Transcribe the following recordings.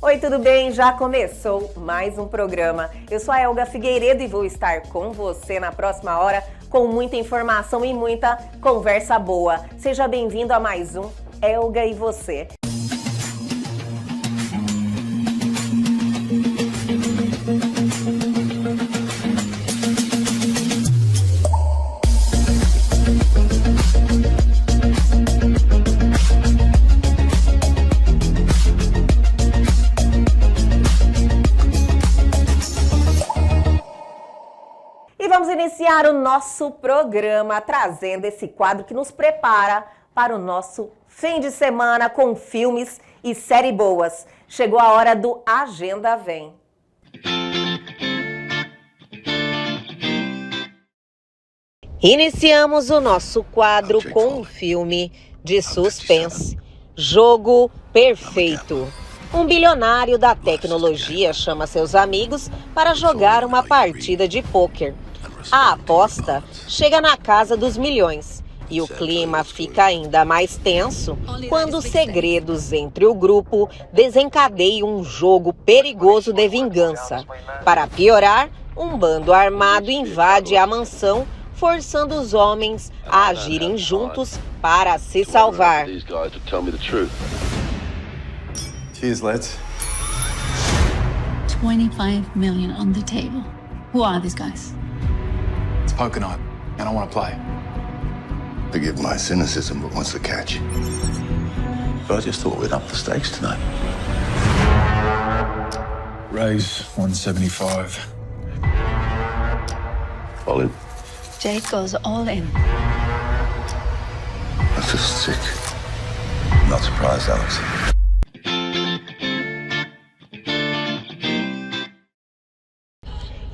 Oi, tudo bem? Já começou mais um programa. Eu sou a Elga Figueiredo e vou estar com você na próxima hora com muita informação e muita conversa boa. Seja bem-vindo a mais um Elga e Você. Vamos iniciar o nosso programa trazendo esse quadro que nos prepara para o nosso fim de semana com filmes e séries boas. Chegou a hora do Agenda Vem. Iniciamos o nosso quadro com um filme de suspense, Jogo Perfeito. Um bilionário da tecnologia chama seus amigos para jogar uma partida de pôquer. A aposta chega na casa dos milhões e o clima fica ainda mais tenso quando os segredos entre o grupo desencadeiam um jogo perigoso de vingança. Para piorar, um bando armado invade a mansão, forçando os homens a agirem juntos para se salvar. Cheers, lads. 25 million on the table. Who are these guys? It's poker night, and I want to play. Forgive my cynicism, but what's the catch? I just thought we'd up the stakes tonight. Raise 175. All in. Jake goes all in. That's just sick. Not surprised, Alex.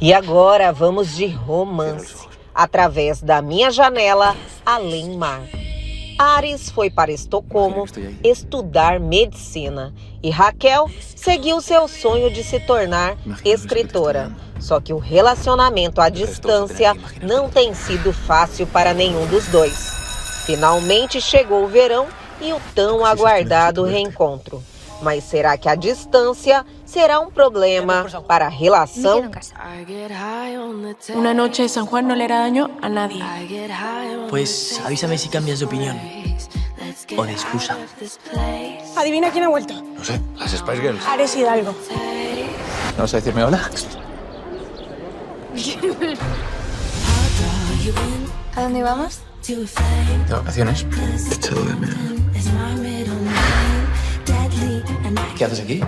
E agora vamos de romance, através da Minha Janela, Além Mar. Ares foi para Estocolmo estudar medicina e Raquel seguiu seu sonho de se tornar escritora. Só que o relacionamento à distância não tem sido fácil para nenhum dos dois. Finalmente chegou o verão e o tão aguardado reencontro. Mas será que a distância será um problema para a relação? Una noche en San Juan no le hará daño a nadie. Pues avísame si cambias de opinión. O de excusa. Adivina quién ha vuelto. No sé, las Spice Girls. Ares Hidalgo. ¿No vas a decirme hola? ¿A dónde vamos? De vacaciones. ¿Qué haces aquí?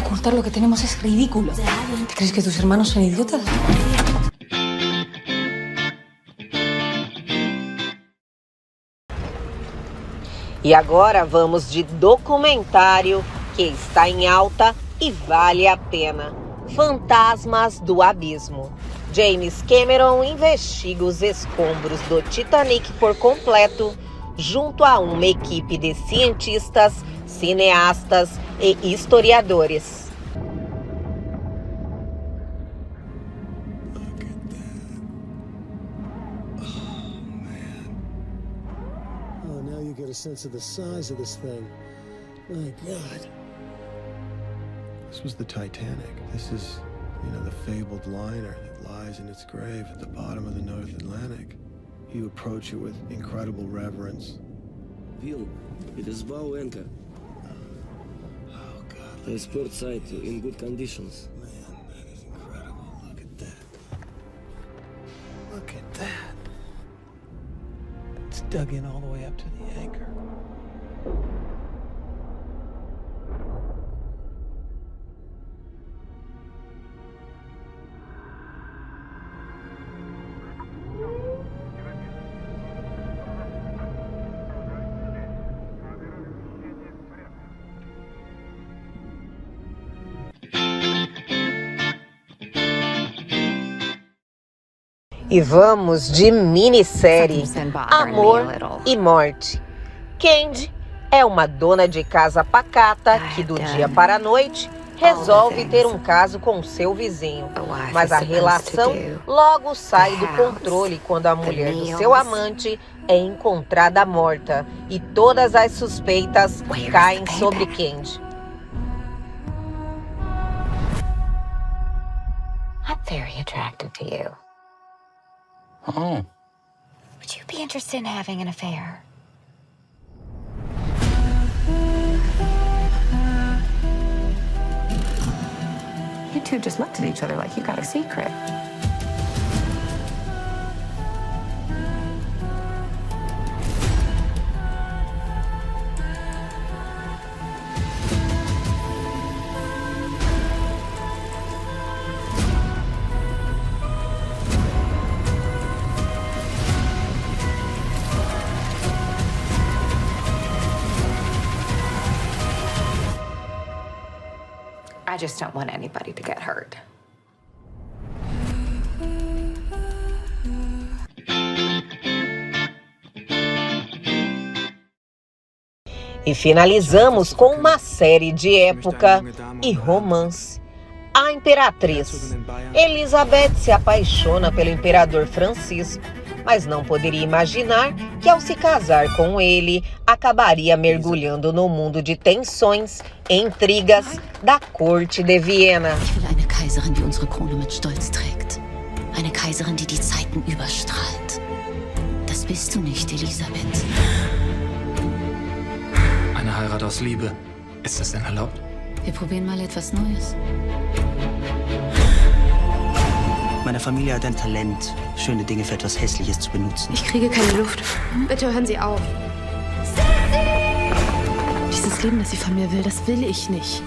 Ocultar lo que tenemos es ridículo. ¿Te crees que tus hermanos son idiotas? E agora vamos de documentário que está em alta e vale a pena. Fantasmas do Abismo. James Cameron investiga os escombros do Titanic por completo, junto a uma equipe de cientistas, cineastas e historiadores. Oh, now you get a sense of the size of this thing. My God. This was the Titanic. This is, the fabled liner that lies in its grave at the bottom of the North Atlantic. You approach it with incredible reverence. Bill, it is bow anchor. Oh, God. Transport site in good conditions. Man, that is incredible. Look at that. Look at that. It's dug in all the way up to the anchor. E vamos de minissérie Amor e Morte. Candy é uma dona de casa pacata que do dia para a noite resolve ter um caso com seu vizinho. Mas a relação logo sai do controle quando a mulher do seu amante é encontrada morta e todas as suspeitas caem sobre Candy. I'm very attracted to you. Oh. Would you be interested in having an affair? You two just looked at each other like you got a secret. I just don't want anybody to get hurt. E finalizamos com uma série de época e romance. A Imperatriz. Elizabeth se apaixona pelo Imperador Francisco, mas não poderia imaginar que ao se casar com ele, acabaria mergulhando no mundo de tensões e intrigas da corte de Viena. Ich will eine Kaiserin, die unsere Krone mit Stolz trägt. Eine Kaiserin, die die Zeiten überstrahlt. Das bist du nicht, Elisabeth. Eine Heirat aus Liebe. Ist das denn erlaubt? Wir probieren mal etwas Neues. Meine Familie hat ein Talent, schöne Dinge für etwas Hässliches zu benutzen. Ich kriege keine Luft. Bitte hören Sie auf. Dieses Leben, das sie von mir will, das will ich nicht.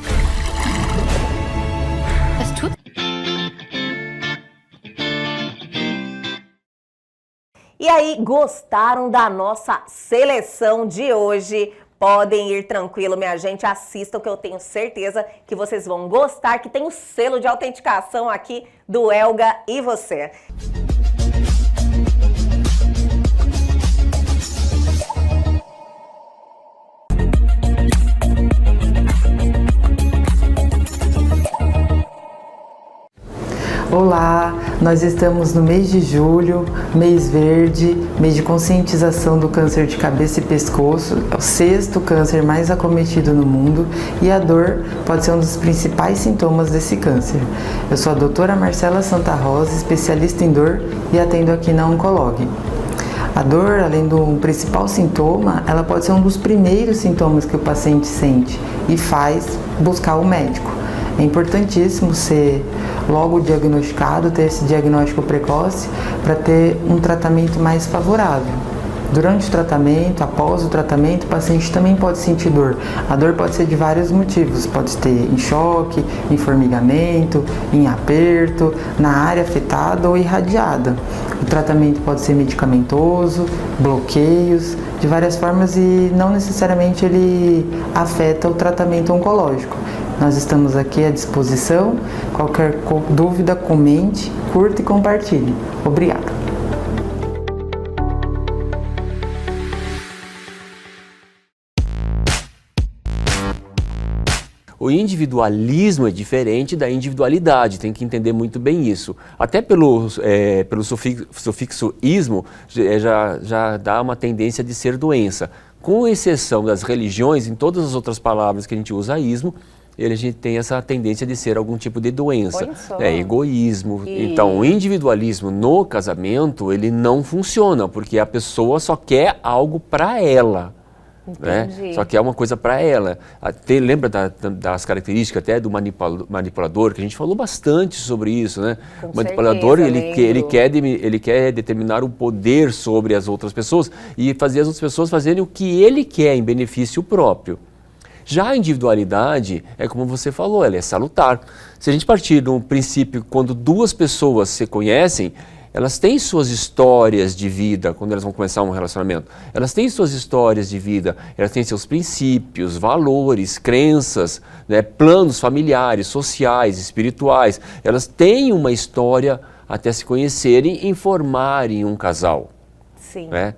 Was tut? E aí, gostaram da nossa seleção de hoje? Podem ir tranquilo, minha gente, assistam que eu tenho certeza que vocês vão gostar, que tem o selo de autenticação aqui do Elga e Você. Olá, nós estamos no mês de julho, mês verde, mês de conscientização do câncer de cabeça e pescoço, é o 6º câncer mais acometido no mundo e a dor pode ser um dos principais sintomas desse câncer. Eu sou a doutora Marcela Santa Rosa, especialista em dor e atendo aqui na Oncolog. A dor, além do principal sintoma, ela pode ser um dos primeiros sintomas que o paciente sente e faz buscar o médico. É importantíssimo ser logo diagnosticado, ter esse diagnóstico precoce para ter um tratamento mais favorável. Durante o tratamento, após o tratamento, o paciente também pode sentir dor. A dor pode ser de vários motivos, pode ter em choque, em formigamento, em aperto, na área afetada ou irradiada. O tratamento pode ser medicamentoso, bloqueios, de várias formas e não necessariamente ele afeta o tratamento oncológico. Nós estamos aqui à disposição. Qualquer dúvida, comente, curta e compartilhe. Obrigada. O individualismo é diferente da individualidade, tem que entender muito bem isso. Até pelo sufixo ismo, já dá uma tendência de ser doença. Com exceção das religiões, em todas as outras palavras que a gente usa ismo, a gente tem essa tendência de ser algum tipo de doença, egoísmo. Então, o individualismo no casamento, ele não funciona, porque a pessoa só quer algo para ela. Né? Só que é uma coisa para ela. Lembra das características até do manipulador, que a gente falou bastante sobre isso, né? O manipulador, ele quer determinar o poder sobre as outras pessoas e fazer as outras pessoas fazerem o que ele quer em benefício próprio. Já a individualidade, é como você falou, ela é salutar. Se a gente partir do princípio, quando duas pessoas se conhecem, elas têm suas histórias de vida, quando elas vão começar um relacionamento. Elas têm suas histórias de vida, elas têm seus princípios, valores, crenças, né, planos familiares, sociais, espirituais. Elas têm uma história até se conhecerem e formarem um casal. Sim. Né?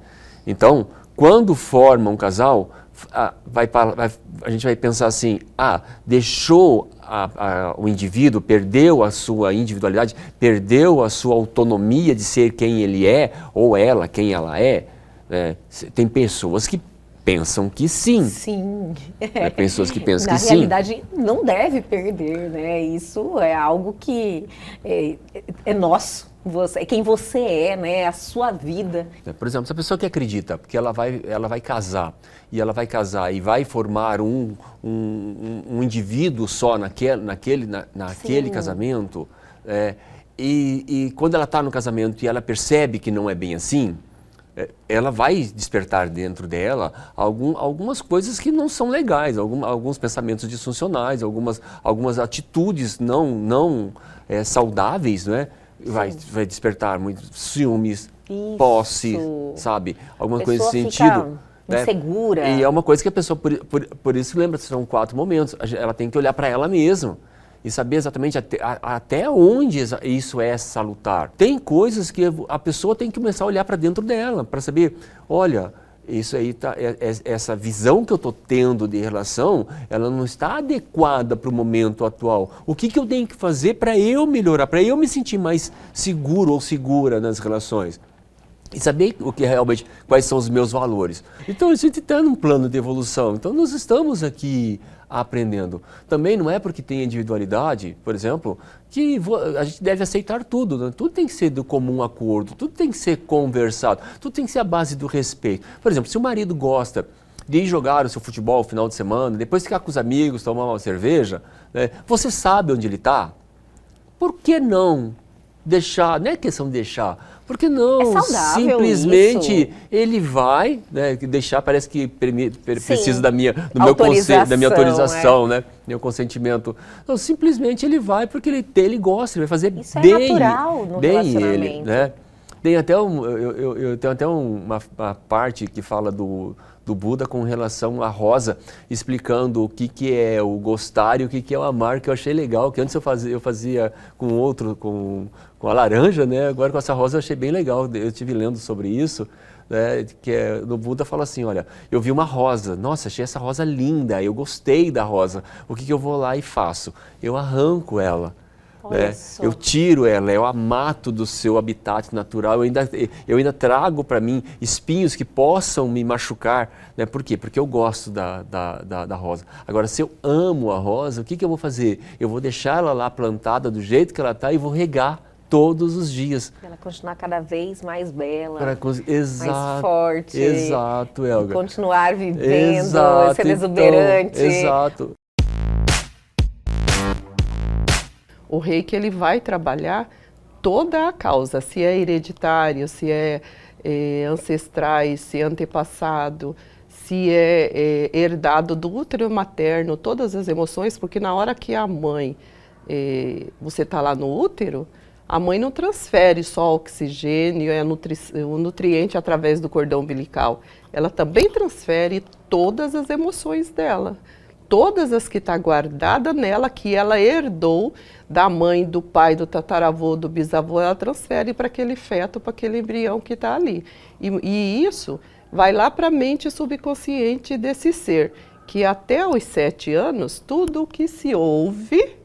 Então, quando formam um casal, a gente vai pensar assim, deixou o indivíduo, perdeu a sua individualidade, perdeu a sua autonomia de ser quem ele é, ou ela, quem ela é. Né? Tem pessoas que pensam que sim. Sim. Pessoas que pensam que sim. Na realidade, não deve perder, né? Isso é algo que é nosso. É quem você é, né? A sua vida. Por exemplo, se a pessoa que acredita que ela vai casar e vai formar um indivíduo só naquele casamento, e quando ela está no casamento e ela percebe que não é bem assim, ela vai despertar dentro dela algumas coisas que não são legais, alguns pensamentos disfuncionais, algumas atitudes não saudáveis, né? Vai despertar muitos ciúmes, posse, sabe? Alguma coisa nesse sentido. Insegura. Né? E é uma coisa que a pessoa, por isso lembra, são 4 momentos, ela tem que olhar para ela mesma e saber exatamente até onde isso é salutar. Tem coisas que a pessoa tem que começar a olhar para dentro dela, para saber, olha, isso aí essa visão que eu estou tendo de relação, ela não está adequada para o momento atual. O que eu tenho que fazer para eu melhorar, para eu me sentir mais seguro ou segura nas relações? E saber quais são os meus valores. Então a gente está num plano de evolução, então nós estamos aqui aprendendo. Também não é porque tem individualidade, por exemplo, que a gente deve aceitar tudo, né? Tudo tem que ser do comum acordo, tudo tem que ser conversado, tudo tem que ser a base do respeito. Por exemplo, se o marido gosta de ir jogar o seu futebol no final de semana, depois ficar com os amigos, tomar uma cerveja, né? Você sabe onde ele está? Por que não deixar? Não é questão de deixar. Por que não? Simplesmente isso. Ele vai, né, deixar, parece que precisa da minha autorização, né? Meu consentimento. Não, simplesmente ele vai porque ele gosta, ele vai fazer isso bem, é natural no bem relacionamento. ele, né? Tem até eu tenho até uma parte que fala do Buda com relação à rosa, explicando o que é o gostar e o que é o amar, que eu achei legal, que antes eu fazia com a laranja, né? Agora com essa rosa eu achei bem legal, eu estive lendo sobre isso, né? No Buda fala assim, olha, eu vi uma rosa, nossa, achei essa rosa linda, eu gostei da rosa, o que eu vou lá e faço? Eu arranco ela. Né? Eu tiro ela, eu a mato do seu habitat natural, eu ainda trago para mim espinhos que possam me machucar. Né? Por quê? Porque eu gosto da rosa. Agora, se eu amo a rosa, o que eu vou fazer? Eu vou deixar ela lá plantada do jeito que ela está e vou regar todos os dias. Para ela continuar cada vez mais bela, mais forte. Exato, Elga. Continuar vivendo, sendo exuberante. Exato. O reiki ele vai trabalhar toda a causa, se é hereditário, se é ancestrais, se é antepassado, se é herdado do útero materno, todas as emoções, porque na hora que a mãe, você está lá no útero, a mãe não transfere só oxigênio, o nutriente através do cordão umbilical, ela também transfere todas as emoções dela. Todas as que estão guardadas nela, que ela herdou da mãe, do pai, do tataravô, do bisavô, ela transfere para aquele feto, para aquele embrião que está ali. E isso vai lá para a mente subconsciente desse ser, que até os 7 anos, tudo o que se ouve,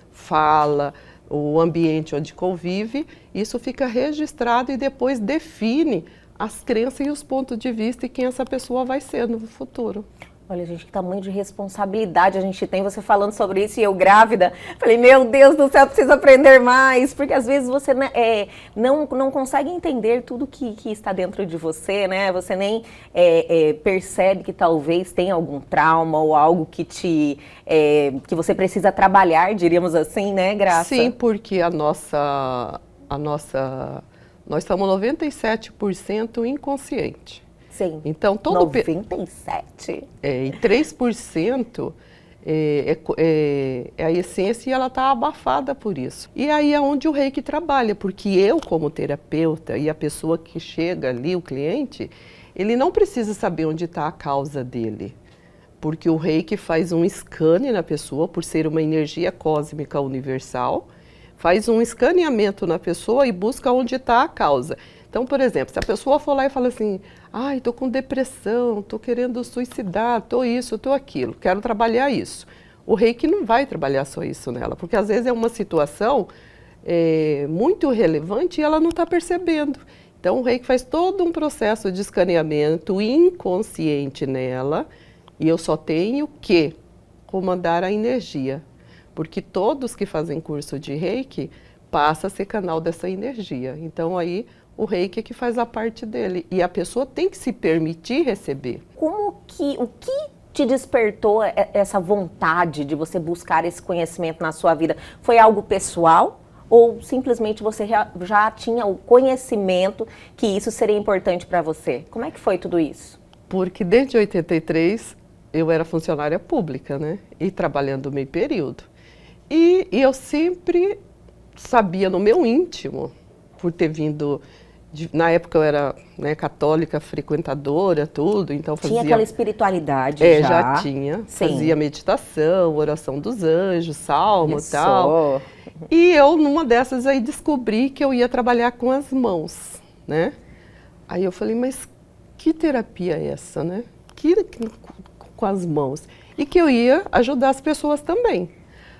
fala, o ambiente onde convive, isso fica registrado e depois define as crenças e os pontos de vista e quem essa pessoa vai ser no futuro. Olha, gente, que tamanho de responsabilidade a gente tem, você falando sobre isso e eu grávida. Falei, meu Deus do céu, preciso aprender mais, porque às vezes você não consegue entender tudo que está dentro de você, né? Você nem percebe que talvez tenha algum trauma ou algo que você precisa trabalhar, diríamos assim, né, Graça? Sim, porque nós estamos 97% inconsciente. Sim, então, 97%. E 3% é a essência e ela está abafada por isso. E aí é onde o reiki trabalha, porque eu, como terapeuta, e a pessoa que chega ali, o cliente, ele não precisa saber onde está a causa dele. Porque o reiki faz um scan na pessoa, por ser uma energia cósmica universal, faz um escaneamento na pessoa e busca onde está a causa. Então, por exemplo, se a pessoa for lá e fala assim, Ai, estou com depressão, estou querendo suicidar, estou isso, estou aquilo, quero trabalhar isso. O reiki não vai trabalhar só isso nela, porque às vezes é uma situação muito relevante e ela não está percebendo. Então o reiki faz todo um processo de escaneamento inconsciente nela e eu só tenho que comandar a energia, porque todos que fazem curso de reiki passam a ser canal dessa energia. Então aí o reiki é que faz a parte dele e a pessoa tem que se permitir receber. O que te despertou essa vontade de você buscar esse conhecimento na sua vida? Foi algo pessoal ou simplesmente você já tinha o conhecimento que isso seria importante para você? Como é que foi tudo isso? Porque desde 83 eu era funcionária pública, né? E trabalhando meio período. E eu sempre sabia no meu íntimo, por ter vindo... na época eu era, né, católica, frequentadora, tudo, então fazia... Tinha aquela espiritualidade já tinha. Sim. Fazia meditação, oração dos anjos, salmo e tal. E eu, numa dessas aí, descobri que eu ia trabalhar com as mãos, né? Aí eu falei, mas que terapia é essa, né? Com as mãos. E que eu ia ajudar as pessoas também.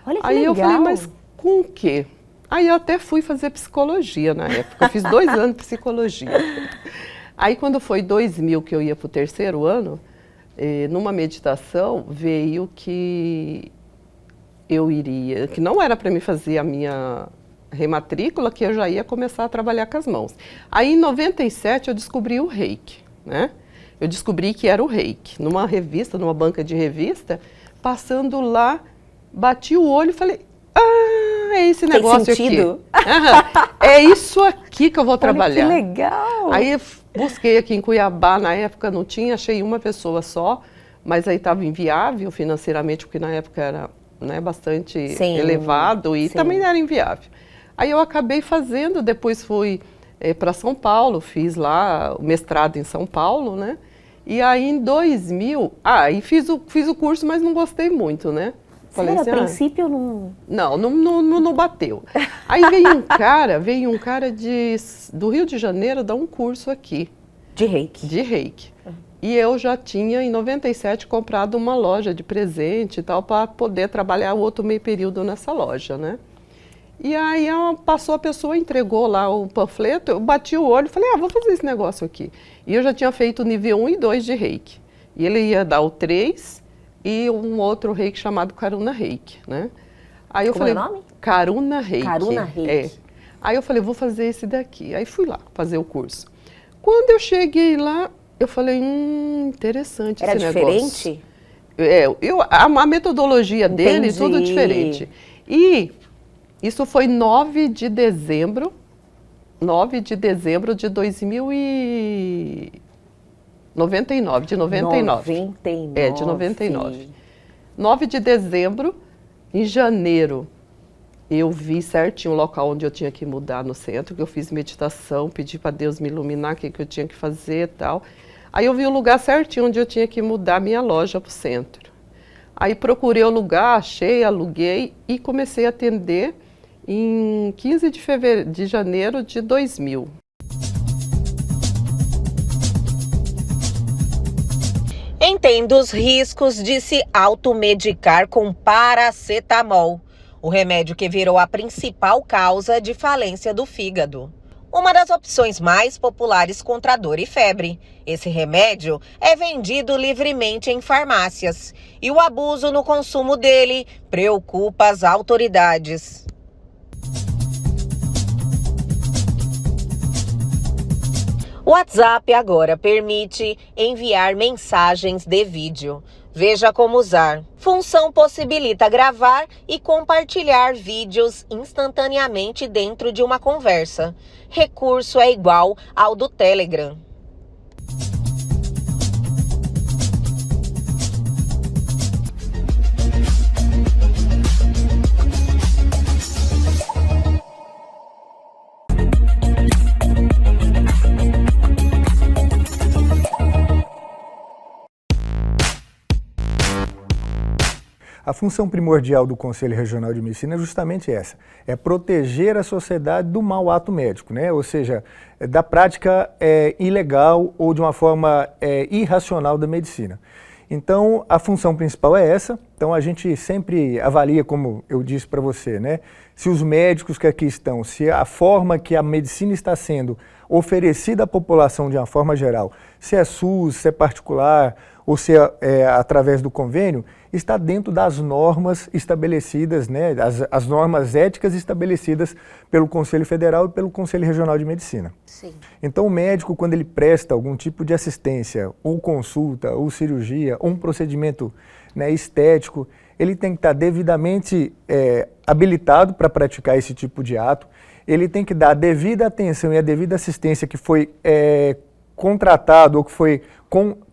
Olha que aí legal. Eu falei, mas com o quê? Aí eu até fui fazer psicologia na época, eu fiz 2 anos de psicologia. Aí quando foi 2000 que eu ia para o 3º ano, numa meditação veio que eu iria, que não era para mim fazer a minha rematrícula, que eu já ia começar a trabalhar com as mãos. Aí em 97 eu descobri o reiki, né? Eu descobri que era o reiki, numa revista, numa banca de revista, passando lá, bati o olho e falei, é esse negócio aqui. É isso aqui que eu vou trabalhar. Olha que legal! Aí busquei aqui em Cuiabá, na época não tinha, achei uma pessoa só, mas aí estava inviável financeiramente, porque na época era, né, bastante elevado e também era inviável. Aí eu acabei fazendo, depois fui para São Paulo, fiz lá o mestrado em São Paulo, né? E aí em 2000, e fiz o curso, mas não gostei muito, né? Falei assim, a princípio não... Não bateu. Aí veio um cara do Rio de Janeiro dar um curso aqui. De reiki? De reiki. E eu já tinha, em 97, comprado uma loja de presente e tal, para poder trabalhar o outro meio período nessa loja, né? E aí passou a pessoa, entregou lá o panfleto, eu bati o olho e falei, vou fazer esse negócio aqui. E eu já tinha feito o nível 1 e 2 de reiki. E ele ia dar o 3 e um outro reiki chamado Karuna Reiki, né? Aí eu falei, é o nome? Karuna Reiki. Karuna Reiki. Aí eu falei, vou fazer esse daqui. Aí fui lá fazer o curso. Quando eu cheguei lá, eu falei, interessante esse negócio. Era diferente? A metodologia dele, tudo diferente. E isso foi 9 de dezembro de 2099, de 99. De 99. 9 de dezembro, em janeiro, eu vi certinho o local onde eu tinha que mudar no centro, que eu fiz meditação, pedi para Deus me iluminar, o que eu tinha que fazer e tal. Aí eu vi o lugar certinho onde eu tinha que mudar minha loja para o centro. Aí procurei o lugar, achei, aluguei e comecei a atender em 15 de janeiro de 2000. Entendo os riscos de se automedicar com paracetamol, o remédio que virou a principal causa de falência do fígado. Uma das opções mais populares contra dor e febre. Esse remédio é vendido livremente em farmácias e o abuso no consumo dele preocupa as autoridades. O WhatsApp agora permite enviar mensagens de vídeo. Veja como usar. Função possibilita gravar e compartilhar vídeos instantaneamente dentro de uma conversa. Recurso é igual ao do Telegram. A função primordial do Conselho Regional de Medicina é justamente essa, é proteger a sociedade do mau ato médico, né? Ou seja, da prática ilegal ou de uma forma irracional da medicina. Então, a função principal é essa. Então, a gente sempre avalia, como eu disse para você, né? Se os médicos que aqui estão, se a forma que a medicina está sendo oferecida à população de uma forma geral, se é SUS, se é particular ou se é através do convênio, está dentro das normas estabelecidas, né? As normas éticas estabelecidas pelo Conselho Federal e pelo Conselho Regional de Medicina. Sim. Então, o médico, quando ele presta algum tipo de assistência, ou consulta, ou cirurgia, ou um procedimento, né, estético, ele tem que estar devidamente habilitado para praticar esse tipo de ato, ele tem que dar a devida atenção e a devida assistência que foi contratado ou que foi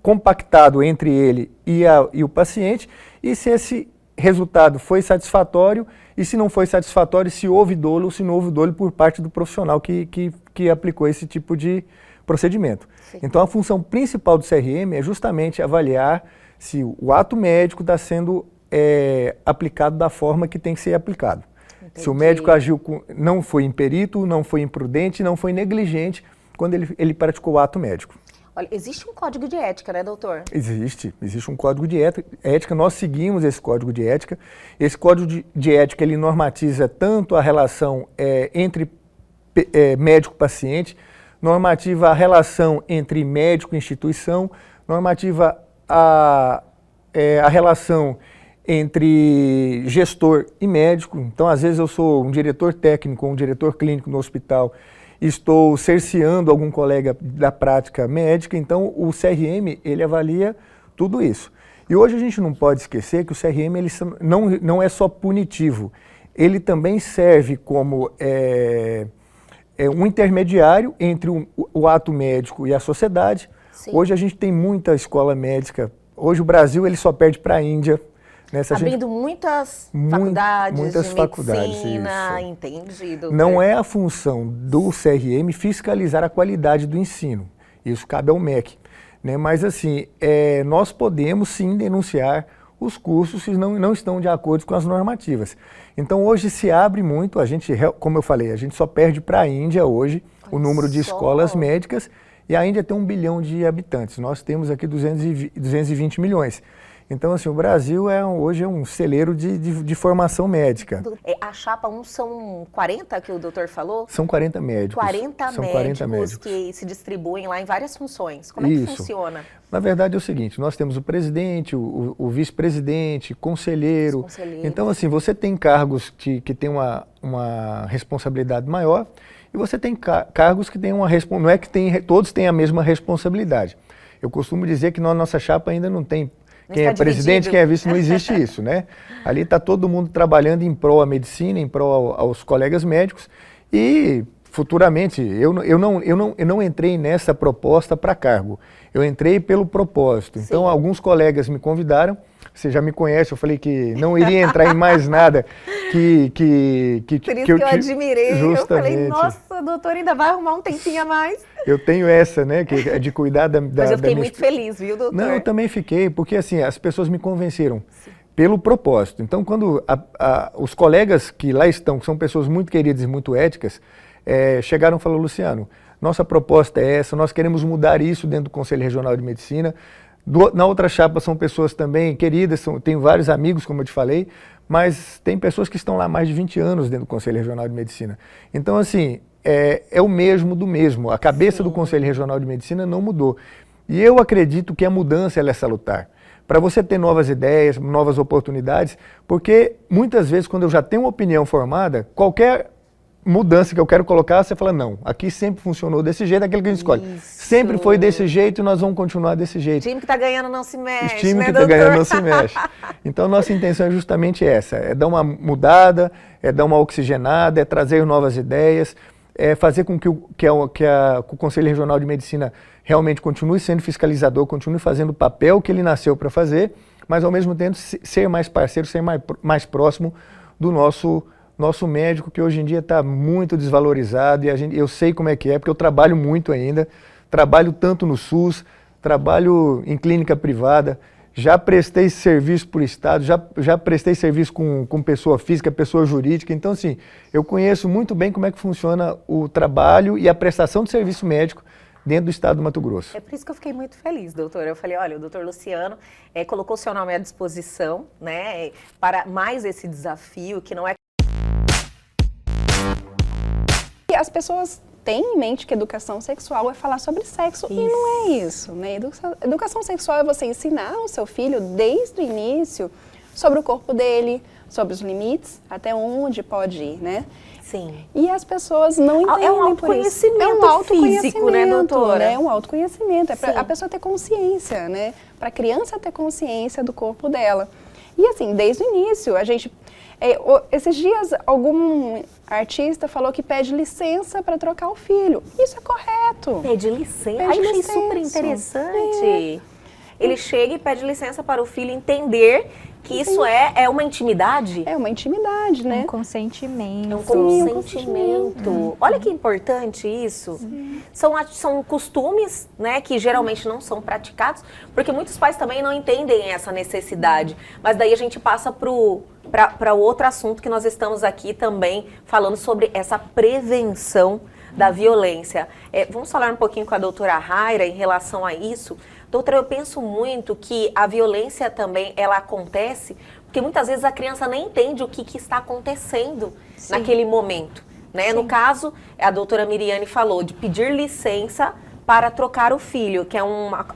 compactado entre ele e o paciente, e se esse resultado foi satisfatório, e se não foi satisfatório, se houve dolo ou se não houve dolo por parte do profissional que aplicou esse tipo de procedimento. Sim. Então, a função principal do CRM é justamente avaliar se o ato médico está sendo aplicado da forma que tem que ser aplicado. Entendi. Se o médico agiu não foi imperito, não foi imprudente, não foi negligente quando ele praticou o ato médico. Olha, existe um código de ética, né, doutor? Existe um código de ética, nós seguimos esse código de ética. Esse código de ética, ele normatiza tanto a relação entre médico-paciente, normativa a relação entre médico e instituição, normativa a relação entre gestor e médico. Então, às vezes eu sou um diretor técnico ou um diretor clínico no hospital, estou cerceando algum colega da prática médica, então o CRM, ele avalia tudo isso. E hoje a gente não pode esquecer que o CRM ele não é só punitivo, ele também serve como um intermediário entre o ato médico e a sociedade. Sim. Hoje a gente tem muita escola médica, hoje o Brasil ele só perde para a Índia. Abrindo muitas faculdades de medicina, entendido. Não é a função do CRM fiscalizar a qualidade do ensino, isso cabe ao MEC, né? Mas assim, nós podemos sim denunciar os cursos se não estão de acordo com as normativas. Então hoje se abre muito, como eu falei, a gente só perde para a Índia hoje o número de escolas médicas, e a Índia tem 1 bilhão de habitantes, nós temos aqui 220 milhões. Então, assim, o Brasil hoje é um celeiro de formação médica. A chapa 1 são 40 que o doutor falou? São 40 médicos. 40 médicos que se distribuem lá em várias funções. Como é que funciona? Na verdade é o seguinte, nós temos o presidente, o vice-presidente, conselheiro. Então, assim, você tem cargos que têm uma responsabilidade maior e você tem cargos que têm uma responsabilidade. Não é que todos têm a mesma responsabilidade. Eu costumo dizer que na nossa chapa ainda não tem quem é presidente, quem é vice, não existe isso, né? Ali está todo mundo trabalhando em prol à medicina, em prol aos colegas médicos, e futuramente, eu não entrei nessa proposta para cargo, eu entrei pelo propósito. Sim. Então, alguns colegas me convidaram, você já me conhece, eu falei que não iria entrar em mais nada Por isso que eu admirei, justamente. Eu falei, nossa, doutor, ainda vai arrumar um tempinho a mais. Eu tenho essa, né, que é de cuidar da Mas eu fiquei muito feliz, viu, doutor? Não, eu também fiquei, porque assim, as pessoas me convenceram. Sim. Pelo propósito. Então, quando os colegas que lá estão, que são pessoas muito queridas e muito éticas, chegaram e falaram, Luciano, nossa proposta é essa, nós queremos mudar isso dentro do Conselho Regional de Medicina. Na outra chapa são pessoas também queridas, tenho vários amigos, como eu te falei, mas tem pessoas que estão lá há mais de 20 anos dentro do Conselho Regional de Medicina. Então, assim, é o mesmo do mesmo. A cabeça do Conselho Regional de Medicina não mudou. E eu acredito que a mudança ela é salutar. Para você ter novas ideias, novas oportunidades, porque muitas vezes quando eu já tenho uma opinião formada, qualquer mudança que eu quero colocar, você fala, não, aqui sempre funcionou desse jeito, aquilo que a gente escolhe. Sempre foi desse jeito e nós vamos continuar desse jeito. O time que está ganhando não se mexe, O time que está ganhando não se mexe. Então, nossa intenção é justamente essa, é dar uma mudada, é dar uma oxigenada, é trazer novas ideias, é fazer com que o Conselho Regional de Medicina realmente continue sendo fiscalizador, continue fazendo o papel que ele nasceu para fazer, mas ao mesmo tempo ser mais parceiro, ser mais próximo do nosso médico, que hoje em dia está muito desvalorizado, e eu sei como é que é, porque eu trabalho muito ainda, trabalho tanto no SUS, trabalho em clínica privada, já prestei serviço por Estado, já prestei serviço com pessoa física, pessoa jurídica. Então, assim, eu conheço muito bem como é que funciona o trabalho e a prestação de serviço médico dentro do Estado do Mato Grosso. É por isso que eu fiquei muito feliz, doutor. Eu falei, olha, o doutor Luciano colocou seu nome à disposição, né, para mais esse desafio, que não é... E as pessoas têm em mente que educação sexual é falar sobre sexo, e não é isso, né? Educação sexual é você ensinar o seu filho, desde o início, sobre o corpo dele, sobre os limites, até onde pode ir, né? Sim. E as pessoas não entendem É um autoconhecimento, é um autoconhecimento físico, né, doutora? Né? É um autoconhecimento, é para a pessoa ter consciência, né? Para a criança ter consciência do corpo dela. E assim, desde o início, a gente... esses dias, algum artista falou que pede licença para trocar o filho. Isso é correto. Pede licença? Achei super interessante. Ele chega e pede licença para o filho entender que isso é uma intimidade? É uma intimidade, né? Um consentimento. É um consentimento. Olha que importante isso. São costumes, né, que geralmente não são praticados, porque muitos pais também não entendem essa necessidade. Mas daí a gente passa para outro assunto que nós estamos aqui também falando sobre essa prevenção da violência. Vamos falar um pouquinho com a doutora Raira em relação a isso. Doutora, eu penso muito que a violência também, ela acontece porque muitas vezes a criança nem entende o que está acontecendo naquele momento, né? No caso, a doutora Miriane falou de pedir licença para trocar o filho, que é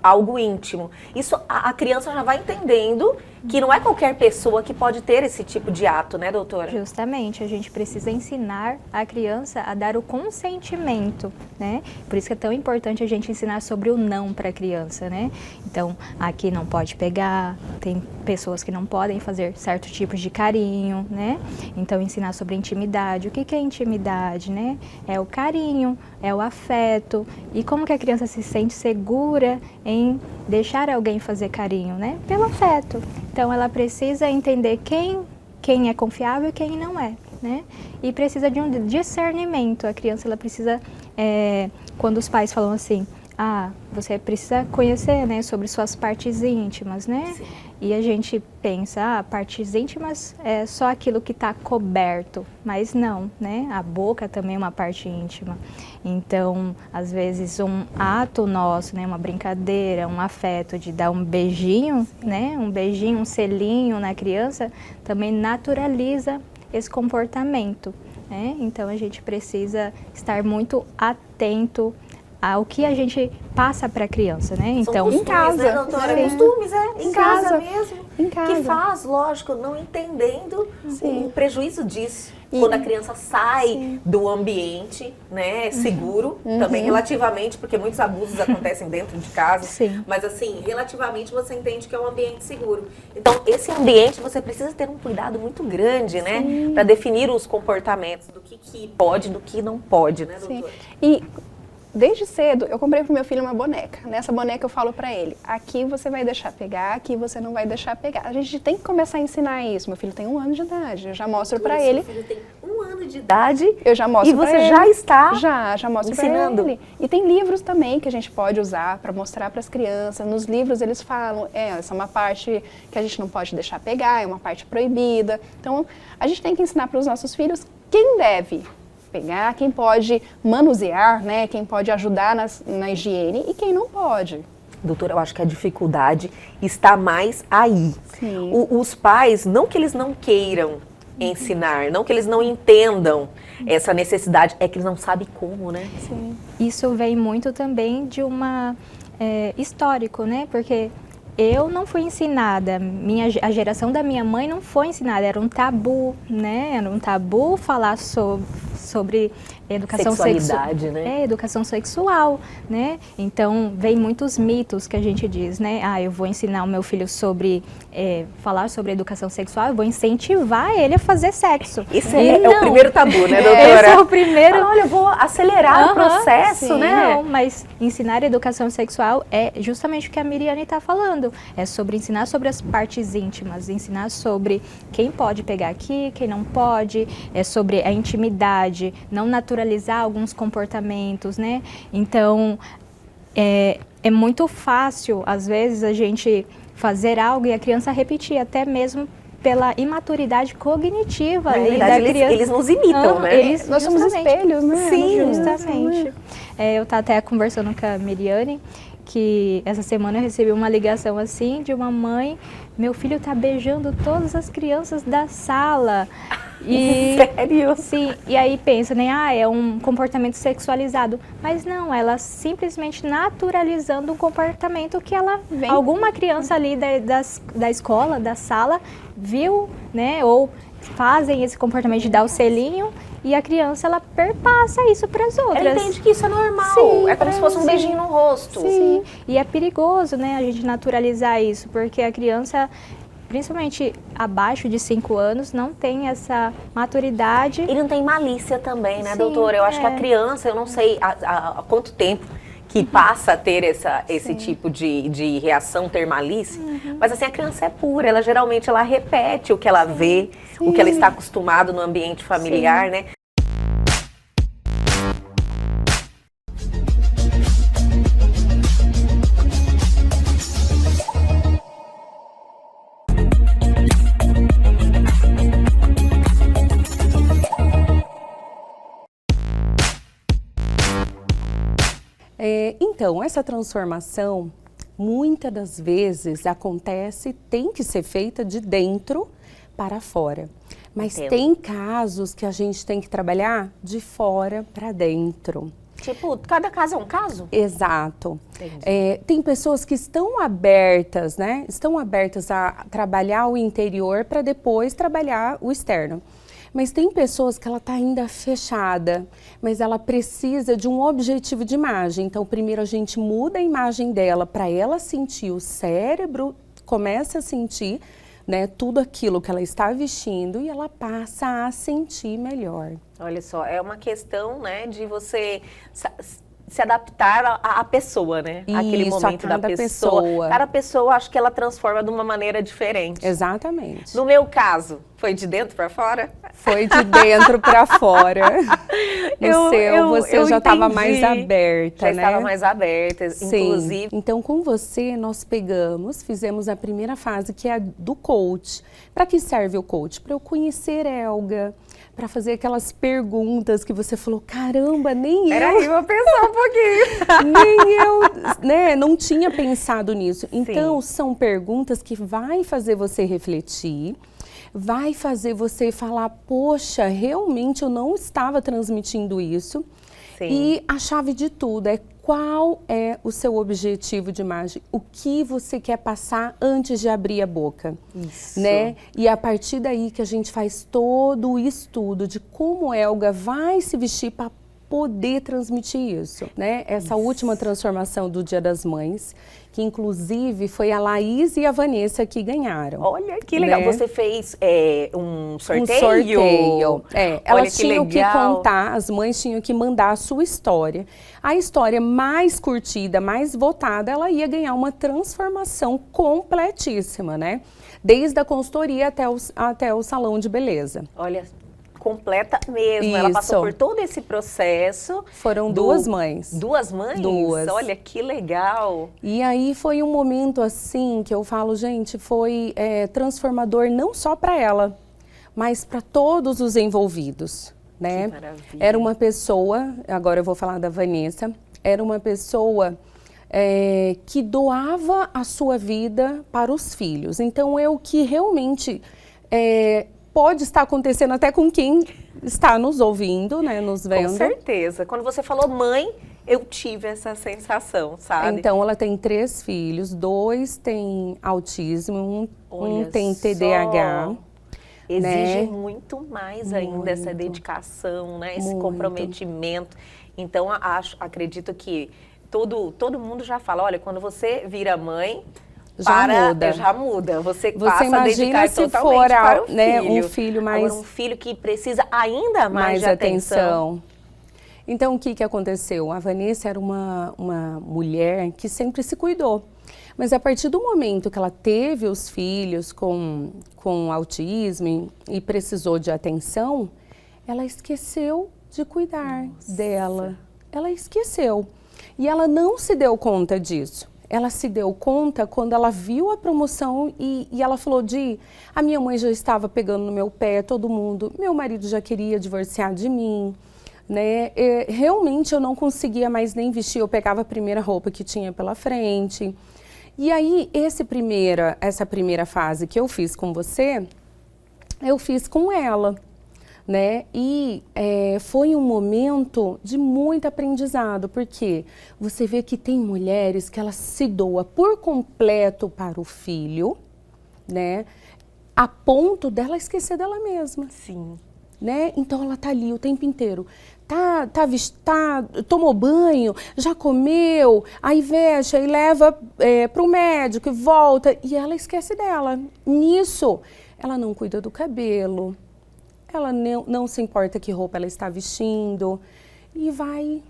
algo íntimo. Isso a criança já vai entendendo que não é qualquer pessoa que pode ter esse tipo de ato, né, doutora? Justamente, a gente precisa ensinar a criança a dar o consentimento, né? Por isso que é tão importante a gente ensinar sobre o não para a criança, né? Então, aqui não pode pegar, tem pessoas que não podem fazer certos tipos de carinho, né? Então, ensinar sobre intimidade. O que é intimidade, né? É o carinho, é o afeto. E como que a criança se sente segura em deixar alguém fazer carinho, né? Pelo afeto. Então, ela precisa entender quem é confiável e quem não é, né? E precisa de um discernimento. A criança, ela precisa, quando os pais falam assim, você precisa conhecer, né, sobre suas partes íntimas, né? Sim. E a gente pensa, partes íntimas é só aquilo que está coberto, mas não, né? A boca também é uma parte íntima. Então, às vezes, um ato nosso, né, uma brincadeira, um afeto de dar um beijinho, né? Um beijinho, um selinho na criança, também naturaliza esse comportamento, né? Então, a gente precisa estar muito atento ao que a gente passa para a criança, né? Então, em casa, né, doutora? Costumes, em casa mesmo. Em casa. Que faz, lógico, não entendendo o prejuízo disso. Quando a criança sai do ambiente, né, seguro, também relativamente, porque muitos abusos acontecem dentro de casa, mas assim, relativamente você entende que é um ambiente seguro. Então, esse ambiente você precisa ter um cuidado muito grande, né, para definir os comportamentos, do que pode, do que não pode, né, doutora? E desde cedo, eu comprei pro meu filho uma boneca. Nessa boneca eu falo pra ele, aqui você vai deixar pegar, aqui você não vai deixar pegar. A gente tem que começar a ensinar isso. Meu filho tem 1 ano de idade, eu já mostro pra ele. Seu filho tem 1 ano de idade? Eu já mostro pra ele. E você já está Já mostro ensinando? pra ele. E tem livros também que a gente pode usar pra mostrar pras crianças. Nos livros eles falam, essa é uma parte que a gente não pode deixar pegar, é uma parte proibida. Então, a gente tem que ensinar pros nossos filhos quem deve pegar, quem pode manusear, né, quem pode ajudar na higiene e quem não pode. Doutora, eu acho que a dificuldade está mais aí. Os pais, não que eles não queiram ensinar, não que eles não entendam essa necessidade, é que eles não sabem como, né? Sim. Isso vem muito também de uma histórico, né? Porque eu não fui ensinada, a geração da minha mãe não foi ensinada, era um tabu, né? Era um tabu falar sobre educação sexualidade, né? Educação sexual, né? Então, vem muitos mitos que a gente diz, né? Eu vou ensinar o meu filho sobre falar sobre educação sexual, eu vou incentivar ele a fazer sexo. Isso é o primeiro tabu, né, doutora? Esse é o primeiro. Olha, eu vou acelerar o processo, né? Não, mas ensinar educação sexual é justamente o que a Miriane está falando. É sobre ensinar sobre as partes íntimas, ensinar sobre quem pode pegar aqui, quem não pode, é sobre a intimidade, não naturalizar alguns comportamentos, né? Então, é muito fácil, às vezes, a gente fazer algo e a criança repetir, até mesmo pela imaturidade cognitiva. Na verdade, eles nos imitam, né? Nós somos espelhos, né? Sim, justamente. Eu estava até conversando com a Miriane, que essa semana eu recebi uma ligação assim de uma mãe: meu filho está beijando todas as crianças da sala. E, sério? Sim, e aí pensa, né, é um comportamento sexualizado. Mas não, ela simplesmente naturalizando um comportamento que alguma criança ali da escola, da sala, viu, né, ou fazem esse comportamento de dar o selinho, e a criança, ela perpassa isso para as outras. Ela entende que isso é normal, sim, é como se fosse um beijinho no rosto. Sim, e é perigoso, né, a gente naturalizar isso, porque a criança, principalmente abaixo de 5 anos, não tem essa maturidade. E não tem malícia também, né, Sim, doutora? Eu acho que a criança, eu não sei há quanto tempo que passa a ter esse tipo de reação, ter malícia, mas assim, a criança é pura, ela geralmente repete o que ela vê, o que ela está acostumado no ambiente familiar, né? Então, essa transformação, muitas das vezes acontece, tem que ser feita de dentro para fora. Mas tem casos que a gente tem que trabalhar de fora para dentro. Tipo, cada caso é um caso? Exato. Tem pessoas que estão abertas, né? Estão abertas a trabalhar o interior para depois trabalhar o externo. Mas tem pessoas que ela está ainda fechada, mas ela precisa de um objetivo de imagem. Então, primeiro a gente muda a imagem dela para ela sentir, o cérebro começa a sentir, né, tudo aquilo que ela está vestindo, e ela passa a sentir melhor. Olha só, é uma questão, né, de você se adaptar à pessoa, né? Isso, aquele momento da pessoa. Cada pessoa, acho que ela transforma de uma maneira diferente. Exatamente. No meu caso, foi de dentro para fora? Foi de dentro para fora. Você já estava mais aberta, né? Já estava mais aberta, inclusive. Então, com você, nós fizemos a primeira fase, que é a do coach. Para que serve o coach? Para eu conhecer Elga, para fazer aquelas perguntas que você falou, caramba, nem eu... Peraí, vou pensar um pouquinho. Nem eu, né, não tinha pensado nisso. Então, são perguntas que vai fazer você refletir, vai fazer você falar, poxa, realmente eu não estava transmitindo isso. Sim. E a chave de tudo é qual é o seu objetivo de imagem, o que você quer passar antes de abrir a boca, né? E a partir daí que a gente faz todo o estudo de como Elga vai se vestir para poder transmitir isso, né? Essa última transformação do Dia das Mães, que inclusive foi a Laís e a Vanessa que ganharam. Olha que legal, né? Você fez um sorteio? Um sorteio, elas tinham que contar, as mães tinham que mandar a sua história. A história mais curtida, mais votada, ela ia ganhar uma transformação completíssima, né? Desde a consultoria até o salão de beleza. Olha, completa mesmo. Isso. Ela passou por todo esse processo. Foram duas mães. Duas mães? Duas. Olha, que legal. E aí foi um momento assim que eu falo, gente, foi transformador não só para ela, mas para todos os envolvidos, né? Que maravilha. Era uma pessoa, agora eu vou falar da Vanessa, era uma pessoa que doava a sua vida para os filhos. Então, é o que realmente... pode estar acontecendo até com quem está nos ouvindo, né, nos vendo. Com certeza. Quando você falou mãe, eu tive essa sensação, sabe? Então, ela tem 3 filhos, 2 têm autismo, um tem TDAH. Exige muito mais ainda essa dedicação, né, esse comprometimento. Então, acredito que todo mundo já fala, olha, quando você vira mãe... Já muda. Você passa a dedicar se totalmente for para o filho. Né, um filho mais... Agora, um filho que precisa ainda mais de atenção. Então, o que aconteceu? A Vanessa era uma mulher que sempre se cuidou. Mas a partir do momento que ela teve os filhos com autismo e precisou de atenção, ela esqueceu de cuidar dela. Ela esqueceu. E ela não se deu conta disso. Ela se deu conta quando ela viu a promoção e ela falou, a minha mãe já estava pegando no meu pé, todo mundo, meu marido já queria divorciar de mim, né? Realmente eu não conseguia mais nem vestir, eu pegava a primeira roupa que tinha pela frente. E aí, essa primeira fase que eu fiz com você, eu fiz com ela. Né? E foi um momento de muito aprendizado, porque você vê que tem mulheres que ela se doa por completo para o filho, né? A ponto dela esquecer dela mesma. Sim. Né? Então ela tá ali o tempo inteiro. Tomou banho, já comeu, aí veste, aí leva para o médico e volta, e ela esquece dela. Nisso, ela não cuida do cabelo. Ela não se importa que roupa ela está vestindo e vai,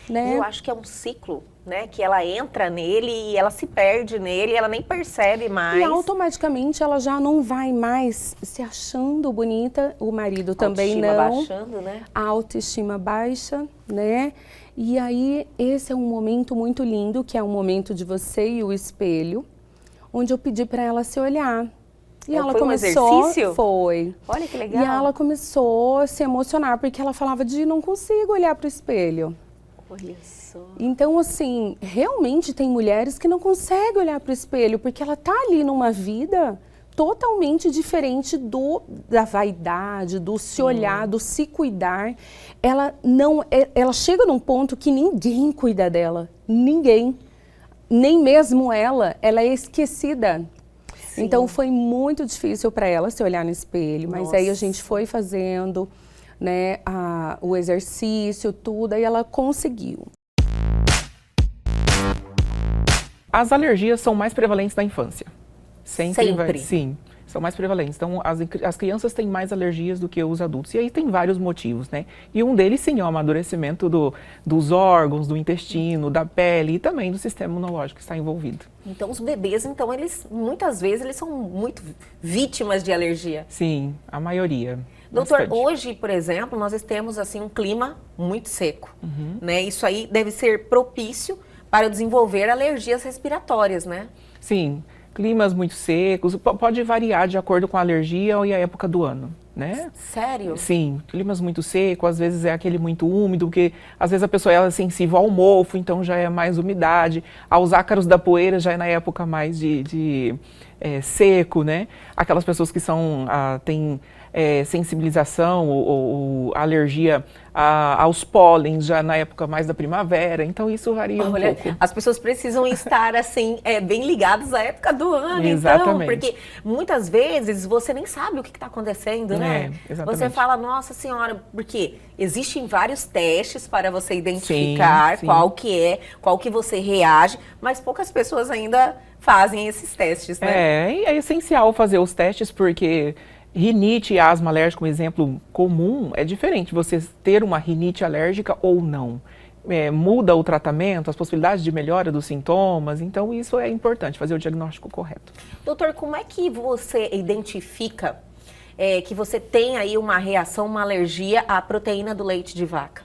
né? Eu acho que é um ciclo, né? Que ela entra nele e ela se perde nele, ela nem percebe mais. E automaticamente ela já não vai mais se achando bonita, o marido também não. Autoestima baixando, né? A autoestima baixa, né? E aí esse é um momento muito lindo, que é um momento de você e o espelho, onde eu pedi para ela se olhar. E ela começou, um exercício? Foi. Olha que legal. E ela começou a se emocionar, porque ela falava não consigo olhar para o espelho. Olha só. Então, assim, realmente tem mulheres que não conseguem olhar para o espelho, porque ela tá ali numa vida totalmente diferente da vaidade, do se olhar, do se cuidar. Ela chega num ponto que ninguém cuida dela. Ninguém. Nem mesmo ela é esquecida. Sim. Então foi muito difícil para ela se olhar no espelho, mas aí a gente foi fazendo, né, o exercício, tudo, aí ela conseguiu. As alergias são mais prevalentes na infância. Sempre? Sim, são mais prevalentes. Então, as crianças têm mais alergias do que os adultos. E aí tem vários motivos, né? E um deles, sim, é o amadurecimento dos órgãos, do intestino, da pele e também do sistema imunológico que está envolvido. Então, os bebês, muitas vezes, eles são muito vítimas de alergia. Sim, a maioria. Doutor, bastante. hoje, por exemplo, nós temos assim um clima muito seco, né? Isso aí deve ser propício para desenvolver alergias respiratórias, né? Sim. Climas muito secos, pode variar de acordo com a alergia e a época do ano, né? Sério? Sim, climas muito secos, às vezes é aquele muito úmido, porque às vezes a pessoa é sensível ao mofo, então já é mais umidade. Aos ácaros da poeira já é na época mais de seco, né? Aquelas pessoas que têm sensibilização ou alergia aos pólens já na época mais da primavera, então isso varia um pouco. As pessoas precisam estar assim, bem ligadas à época do ano, exatamente. Então, porque muitas vezes você nem sabe o que está acontecendo, né? Exatamente. Você fala, nossa senhora, porque existem vários testes para você identificar sim. qual que você reage, mas poucas pessoas ainda fazem esses testes, né? É essencial fazer os testes porque rinite e asma alérgica, um exemplo comum, é diferente você ter uma rinite alérgica ou não. Muda o tratamento, as possibilidades de melhora dos sintomas, então isso é importante, fazer o diagnóstico correto. Doutor, como é que você identifica que você tem aí uma reação, uma alergia à proteína do leite de vaca?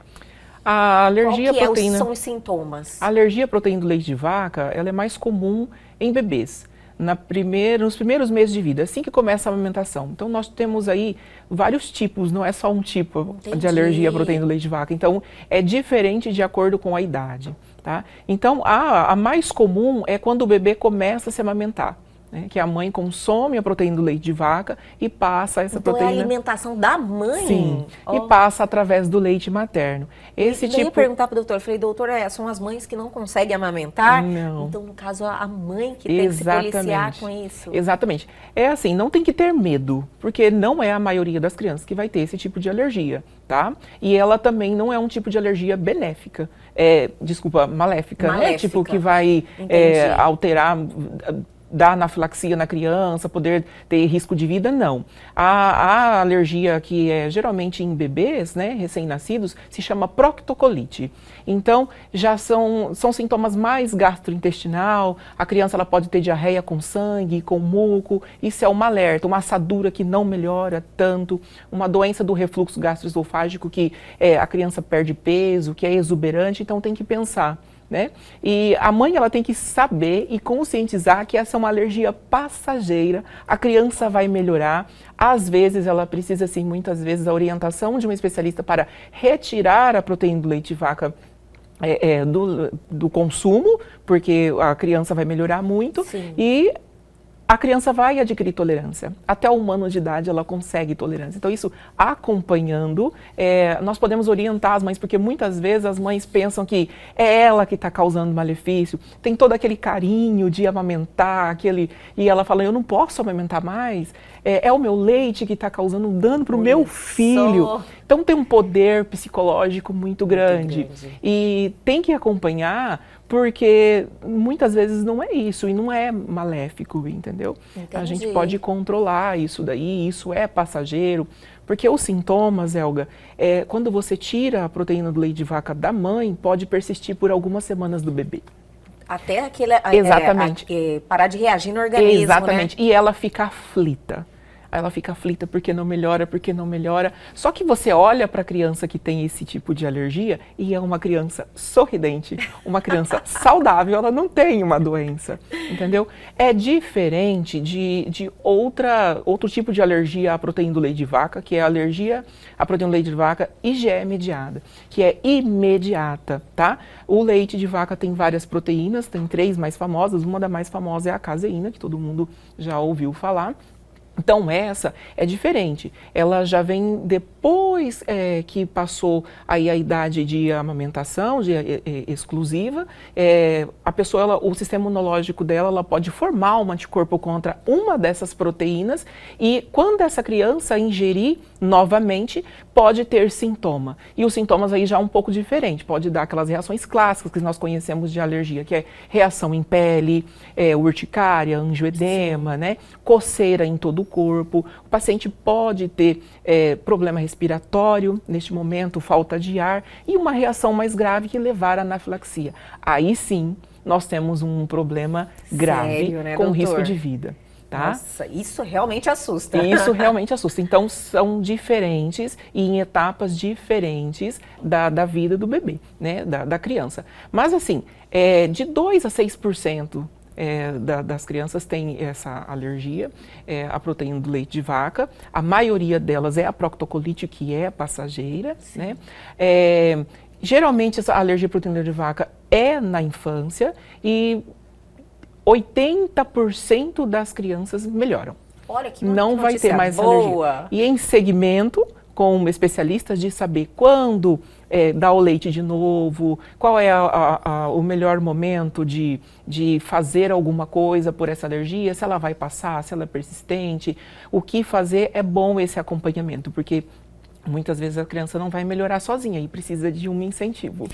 A alergia Qual que são os sintomas? A alergia à proteína do leite de vaca, ela é mais comum em bebês. Nos primeiros meses de vida, assim que começa a amamentação. Então, nós temos aí vários tipos, não é só um tipo de alergia à proteína do leite de vaca. Então, é diferente de acordo com a idade, tá? Então, a mais comum é quando o bebê começa a se amamentar, né? Que a mãe consome a proteína do leite de vaca e passa essa proteína... Então, é a alimentação da mãe? Sim, e passa através do leite materno. Eu ia perguntar para o doutor, eu falei, doutor, são as mães que não conseguem amamentar? Não. Então, no caso, a mãe que tem que se policiar com isso. Exatamente. É assim, não tem que ter medo, porque não é a maioria das crianças que vai ter esse tipo de alergia, tá? E ela também não é um tipo de alergia benéfica, maléfica, né? Tipo, que vai alterar... dar anafilaxia na criança, poder ter risco de vida, não. A alergia que é geralmente em bebês, né, recém-nascidos, se chama proctocolite. Então, já são sintomas mais gastrointestinal, a criança ela pode ter diarreia com sangue, com muco, isso é um alerta, uma assadura que não melhora tanto, uma doença do refluxo gastroesofágico que a criança perde peso, que é exuberante, então tem que pensar, né? E a mãe, ela tem que saber e conscientizar que essa é uma alergia passageira, a criança vai melhorar. Às vezes, ela precisa, sim, muitas vezes, da orientação de um especialista para retirar a proteína do leite de vaca do consumo, porque a criança vai melhorar muito. Sim. E a criança vai adquirir tolerância. Até o 1 ano de idade ela consegue tolerância. Então isso, acompanhando, nós podemos orientar as mães, porque muitas vezes as mães pensam que é ela que está causando malefício, tem todo aquele carinho de amamentar, e ela fala, eu não posso amamentar mais, é o meu leite que está causando um dano para o meu filho. Então tem um poder psicológico muito grande. E tem que acompanhar, porque muitas vezes não é isso, e não é maléfico, entendeu? Entendi. A gente pode controlar isso daí, isso é passageiro, porque os sintomas, Helga, quando você tira a proteína do leite de vaca da mãe, pode persistir por algumas semanas do bebê. Até aquele Exatamente. Parar de reagir no organismo, exatamente. Né? E ela fica aflita. Ela fica aflita porque não melhora, porque não melhora. Só que você olha para a criança que tem esse tipo de alergia e é uma criança sorridente, uma criança saudável, ela não tem uma doença, entendeu? É diferente de outro tipo de alergia à proteína do leite de vaca, que é a alergia à proteína do leite de vaca IgE mediada, que é imediata, tá? O leite de vaca tem várias proteínas, tem 3 mais famosas, uma das mais famosas é a caseína, que todo mundo já ouviu falar. Então essa é diferente, ela já vem depois que passou aí a idade de amamentação exclusiva, a pessoa, o sistema imunológico dela, ela pode formar um anticorpo contra uma dessas proteínas e quando essa criança ingerir novamente, pode ter sintoma. E os sintomas aí já um pouco diferente, pode dar aquelas reações clássicas que nós conhecemos de alergia, que é reação em pele, urticária, angioedema, né? Coceira em todo o corpo. O paciente pode ter problema respiratório, neste momento, falta de ar, e uma reação mais grave que levar à anafilaxia. Aí sim, nós temos um problema grave, sério, né, com doutor? Risco de vida. Tá? Nossa, isso realmente assusta. Isso realmente assusta. Então, são diferentes e em etapas diferentes da vida do bebê, né? Da criança. Mas, assim, de 2 a 6% das crianças tem essa alergia à proteína do leite de vaca. A maioria delas é a proctocolite, que é passageira, né? Geralmente, essa alergia à proteína do leite de vaca é na infância e 80% das crianças melhoram. Olha que não vai ter mais boa. Alergia. E em segmento, com especialistas de saber quando dar o leite de novo, qual é o melhor momento de fazer alguma coisa por essa alergia, se ela vai passar, se ela é persistente, o que fazer, é bom esse acompanhamento, porque muitas vezes a criança não vai melhorar sozinha e precisa de um incentivo.